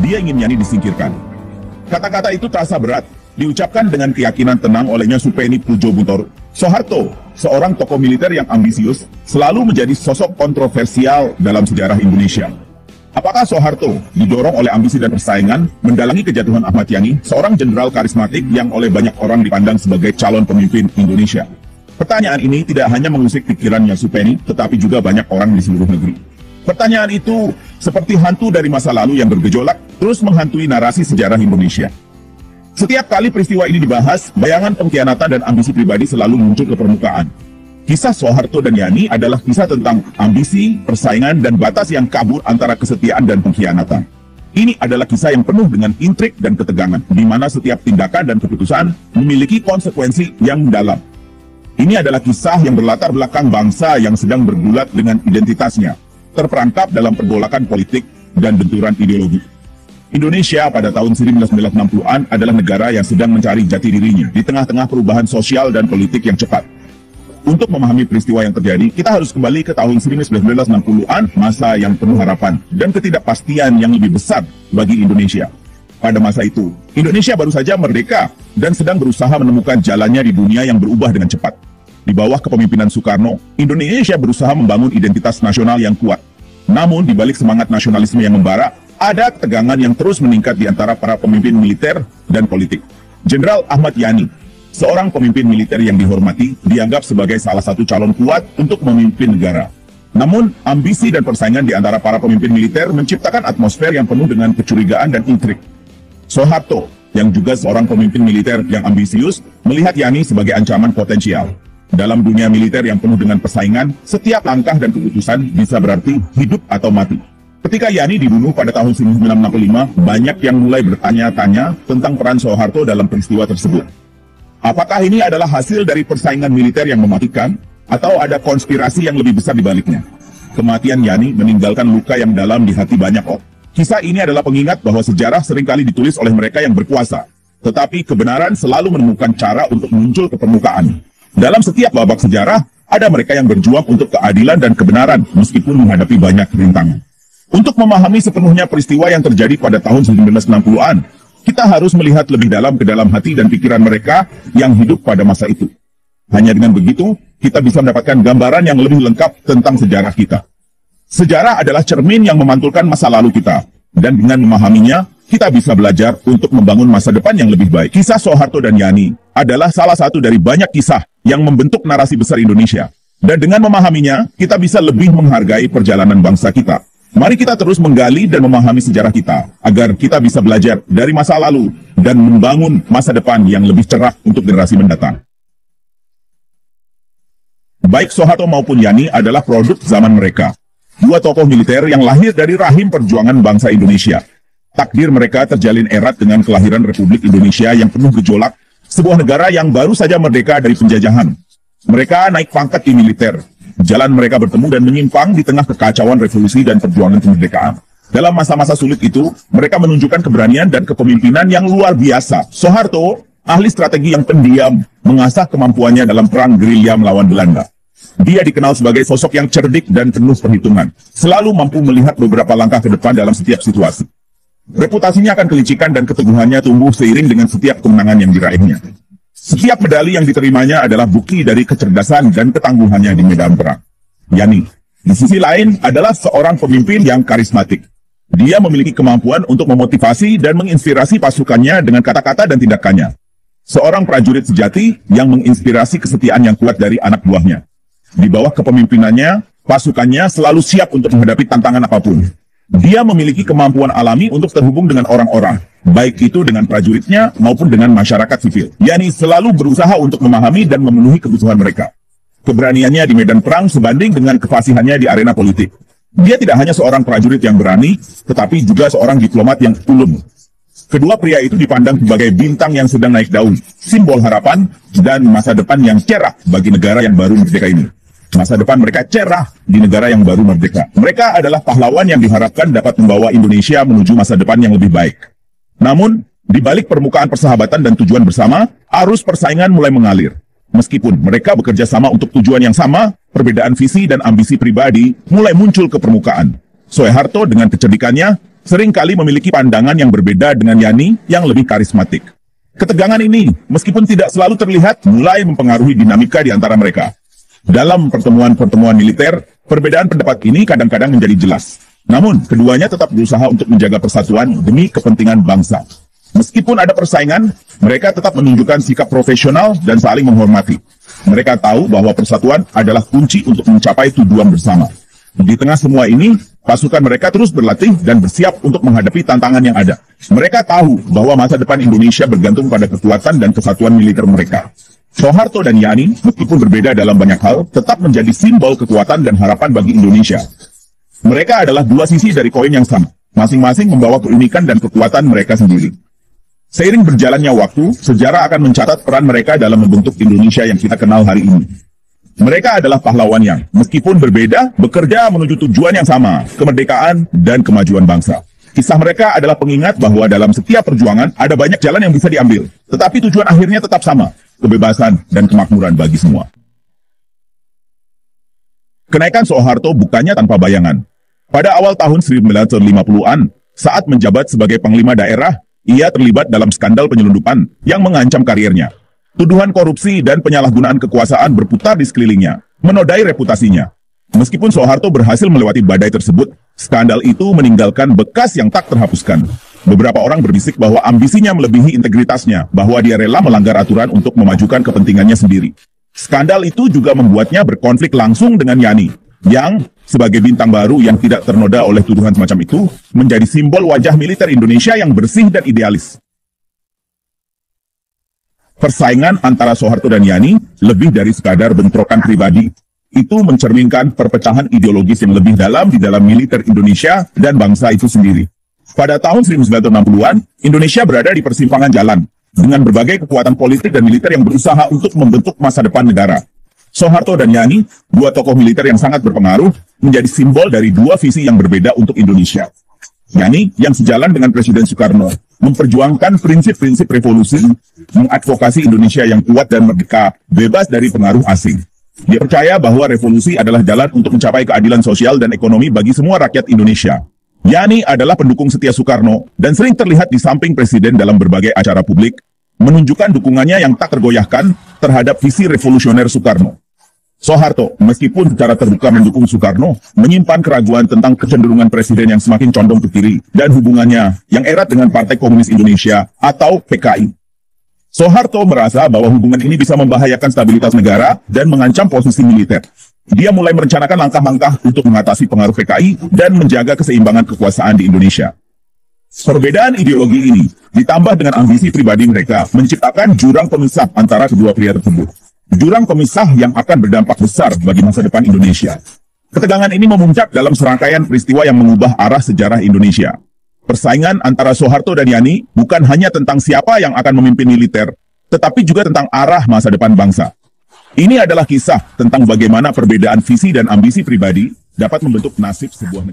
Dia ingin Yani disingkirkan. Kata-kata itu terasa berat, diucapkan dengan keyakinan tenang olehnya Supeni Pujobuntoro. Soeharto, seorang tokoh militer yang ambisius, selalu menjadi sosok kontroversial dalam sejarah Indonesia. Apakah Soeharto didorong oleh ambisi dan persaingan mendalangi kejatuhan Ahmad Yani, seorang jenderal karismatik yang oleh banyak orang dipandang sebagai calon pemimpin Indonesia? Pertanyaan ini tidak hanya mengusik pikirannya Supeni, tetapi juga banyak orang di seluruh negeri. Pertanyaan itu seperti hantu dari masa lalu yang bergejolak, terus menghantui narasi sejarah Indonesia. Setiap kali peristiwa ini dibahas, bayangan pengkhianatan dan ambisi pribadi selalu muncul ke permukaan. Kisah Soeharto dan Yani adalah kisah tentang ambisi, persaingan, dan batas yang kabur antara kesetiaan dan pengkhianatan. Ini adalah kisah yang penuh dengan intrik dan ketegangan, di mana setiap tindakan dan keputusan memiliki konsekuensi yang mendalam. Ini adalah kisah yang berlatar belakang bangsa yang sedang bergulat dengan identitasnya, terperangkap dalam pergolakan politik dan benturan ideologi. Indonesia pada tahun 1960-an adalah negara yang sedang mencari jati dirinya di tengah-tengah perubahan sosial dan politik yang cepat. Untuk memahami peristiwa yang terjadi, kita harus kembali ke tahun 1960-an, masa yang penuh harapan dan ketidakpastian yang lebih besar bagi Indonesia. Pada masa itu, Indonesia baru saja merdeka dan sedang berusaha menemukan jalannya di dunia yang berubah dengan cepat. Di bawah kepemimpinan Soekarno, Indonesia berusaha membangun identitas nasional yang kuat. Namun, di balik semangat nasionalisme yang membara, ada ketegangan yang terus meningkat di antara para pemimpin militer dan politik. Jenderal Ahmad Yani, seorang pemimpin militer yang dihormati, dianggap sebagai salah satu calon kuat untuk memimpin negara. Namun, ambisi dan persaingan di antara para pemimpin militer menciptakan atmosfer yang penuh dengan kecurigaan dan intrik. Soeharto, yang juga seorang pemimpin militer yang ambisius, melihat Yani sebagai ancaman potensial. Dalam dunia militer yang penuh dengan persaingan, setiap langkah dan keputusan bisa berarti hidup atau mati. Ketika Yani dibunuh pada tahun 1965, banyak yang mulai bertanya-tanya tentang peran Soeharto dalam peristiwa tersebut. Apakah ini adalah hasil dari persaingan militer yang mematikan, atau ada konspirasi yang lebih besar di baliknya? Kematian Yani meninggalkan luka yang dalam di hati banyak orang. Kisah ini adalah pengingat bahwa sejarah seringkali ditulis oleh mereka yang berkuasa, tetapi kebenaran selalu menemukan cara untuk muncul ke permukaan. Dalam setiap babak sejarah, ada mereka yang berjuang untuk keadilan dan kebenaran meskipun menghadapi banyak rintangan. Untuk memahami sepenuhnya peristiwa yang terjadi pada tahun 1960-an, kita harus melihat lebih dalam ke dalam hati dan pikiran mereka yang hidup pada masa itu. Hanya dengan begitu, kita bisa mendapatkan gambaran yang lebih lengkap tentang sejarah kita. Sejarah adalah cermin yang memantulkan masa lalu kita, dan dengan memahaminya, kita bisa belajar untuk membangun masa depan yang lebih baik. Kisah Soeharto dan Yani adalah salah satu dari banyak kisah yang membentuk narasi besar Indonesia. Dan dengan memahaminya, kita bisa lebih menghargai perjalanan bangsa kita. Mari kita terus menggali dan memahami sejarah kita, agar kita bisa belajar dari masa lalu dan membangun masa depan yang lebih cerah untuk generasi mendatang. Baik Soeharto maupun Yani adalah produk zaman mereka. Dua tokoh militer yang lahir dari rahim perjuangan bangsa Indonesia. Takdir mereka terjalin erat dengan kelahiran Republik Indonesia yang penuh gejolak, sebuah negara yang baru saja merdeka dari penjajahan. Mereka naik pangkat di militer. Jalan mereka bertemu dan menyimpang di tengah kekacauan revolusi dan perjuangan kemerdekaan. Dalam masa-masa sulit itu, mereka menunjukkan keberanian dan kepemimpinan yang luar biasa. Soeharto, ahli strategi yang pendiam, mengasah kemampuannya dalam perang gerilya melawan Belanda. Dia dikenal sebagai sosok yang cerdik dan penuh perhitungan, selalu mampu melihat beberapa langkah ke depan dalam setiap situasi. Reputasinya akan kelicikan dan keteguhannya tumbuh seiring dengan setiap kemenangan yang diraihnya. Setiap medali yang diterimanya adalah bukti dari kecerdasan dan ketangguhannya di medan perang. Yani, di sisi lain, adalah seorang pemimpin yang karismatik. Dia memiliki kemampuan untuk memotivasi dan menginspirasi pasukannya dengan kata-kata dan tindakannya. Seorang prajurit sejati yang menginspirasi kesetiaan yang kuat dari anak buahnya. Di bawah kepemimpinannya, pasukannya selalu siap untuk menghadapi tantangan apapun. Dia memiliki kemampuan alami untuk terhubung dengan orang-orang, baik itu dengan prajuritnya maupun dengan masyarakat sipil. Yani selalu berusaha untuk memahami dan memenuhi kebutuhan mereka. Keberaniannya di medan perang sebanding dengan kefasihannya di arena politik. Dia tidak hanya seorang prajurit yang berani, tetapi juga seorang diplomat yang ulung. Kedua pria itu dipandang sebagai bintang yang sedang naik daun, simbol harapan dan masa depan yang cerah bagi negara yang baru merdeka ini. Masa depan mereka cerah di negara yang baru merdeka. Mereka adalah pahlawan yang diharapkan dapat membawa Indonesia menuju masa depan yang lebih baik. Namun, di balik permukaan persahabatan dan tujuan bersama, arus persaingan mulai mengalir. Meskipun mereka bekerja sama untuk tujuan yang sama, perbedaan visi dan ambisi pribadi mulai muncul ke permukaan. Soeharto dengan kecerdikannya seringkali memiliki pandangan yang berbeda dengan Yani yang lebih karismatik. Ketegangan ini, meskipun tidak selalu terlihat, mulai mempengaruhi dinamika di antara mereka. Dalam pertemuan-pertemuan militer, perbedaan pendapat ini kadang-kadang menjadi jelas. Namun, keduanya tetap berusaha untuk menjaga persatuan demi kepentingan bangsa. Meskipun ada persaingan, mereka tetap menunjukkan sikap profesional dan saling menghormati. Mereka tahu bahwa persatuan adalah kunci untuk mencapai tujuan bersama. Di tengah semua ini, pasukan mereka terus berlatih dan bersiap untuk menghadapi tantangan yang ada. Mereka tahu bahwa masa depan Indonesia bergantung pada kekuatan dan kesatuan militer mereka. Soeharto dan Yani, meskipun berbeda dalam banyak hal, tetap menjadi simbol kekuatan dan harapan bagi Indonesia. Mereka adalah dua sisi dari koin yang sama, masing-masing membawa keunikan dan kekuatan mereka sendiri. Seiring berjalannya waktu, sejarah akan mencatat peran mereka dalam membentuk Indonesia yang kita kenal hari ini. Mereka adalah pahlawan yang, meskipun berbeda, bekerja menuju tujuan yang sama, kemerdekaan dan kemajuan bangsa. Kisah mereka adalah pengingat bahwa dalam setiap perjuangan ada banyak jalan yang bisa diambil, tetapi tujuan akhirnya tetap sama, kebebasan dan kemakmuran bagi semua. Kenaikan Soeharto bukannya tanpa bayangan. Pada awal tahun 1950-an, saat menjabat sebagai Panglima Daerah, ia terlibat dalam skandal penyelundupan yang mengancam karirnya. Tuduhan korupsi dan penyalahgunaan kekuasaan berputar di sekelilingnya, menodai reputasinya. Meskipun Soeharto berhasil melewati badai tersebut, skandal itu meninggalkan bekas yang tak terhapuskan. Beberapa orang berbisik bahwa ambisinya melebihi integritasnya, bahwa dia rela melanggar aturan untuk memajukan kepentingannya sendiri. Skandal itu juga membuatnya berkonflik langsung dengan Yani, yang, sebagai bintang baru yang tidak ternoda oleh tuduhan semacam itu, menjadi simbol wajah militer Indonesia yang bersih dan idealis. Persaingan antara Soeharto dan Yani lebih dari sekadar bentrokan pribadi. Itu mencerminkan perpecahan ideologis yang lebih dalam di dalam militer Indonesia dan bangsa itu sendiri. Pada tahun 1960-an, Indonesia berada di persimpangan jalan, dengan berbagai kekuatan politik dan militer yang berusaha untuk membentuk masa depan negara. Soeharto dan Yani, dua tokoh militer yang sangat berpengaruh, menjadi simbol dari dua visi yang berbeda untuk Indonesia. Yani, yang sejalan dengan Presiden Soekarno, memperjuangkan prinsip-prinsip revolusi, mengadvokasi Indonesia yang kuat dan merdeka, bebas dari pengaruh asing. Dia percaya bahwa revolusi adalah jalan untuk mencapai keadilan sosial dan ekonomi bagi semua rakyat Indonesia. Yani adalah pendukung setia Soekarno dan sering terlihat di samping Presiden dalam berbagai acara publik, menunjukkan dukungannya yang tak tergoyahkan terhadap visi revolusioner Soekarno. Soeharto, meskipun secara terbuka mendukung Soekarno, menyimpan keraguan tentang kecenderungan Presiden yang semakin condong ke kiri dan hubungannya yang erat dengan Partai Komunis Indonesia atau PKI. Soeharto merasa bahwa hubungan ini bisa membahayakan stabilitas negara dan mengancam posisi militer. Dia mulai merencanakan langkah-langkah untuk mengatasi pengaruh PKI dan menjaga keseimbangan kekuasaan di Indonesia. Perbedaan ideologi ini, ditambah dengan ambisi pribadi mereka, menciptakan jurang pemisah antara kedua pria tersebut. Jurang pemisah yang akan berdampak besar bagi masa depan Indonesia. Ketegangan ini memuncak dalam serangkaian peristiwa yang mengubah arah sejarah Indonesia. Persaingan antara Soeharto dan Yani bukan hanya tentang siapa yang akan memimpin militer, tetapi juga tentang arah masa depan bangsa. Ini adalah kisah tentang bagaimana perbedaan visi dan ambisi pribadi dapat membentuk nasib sebuah negara.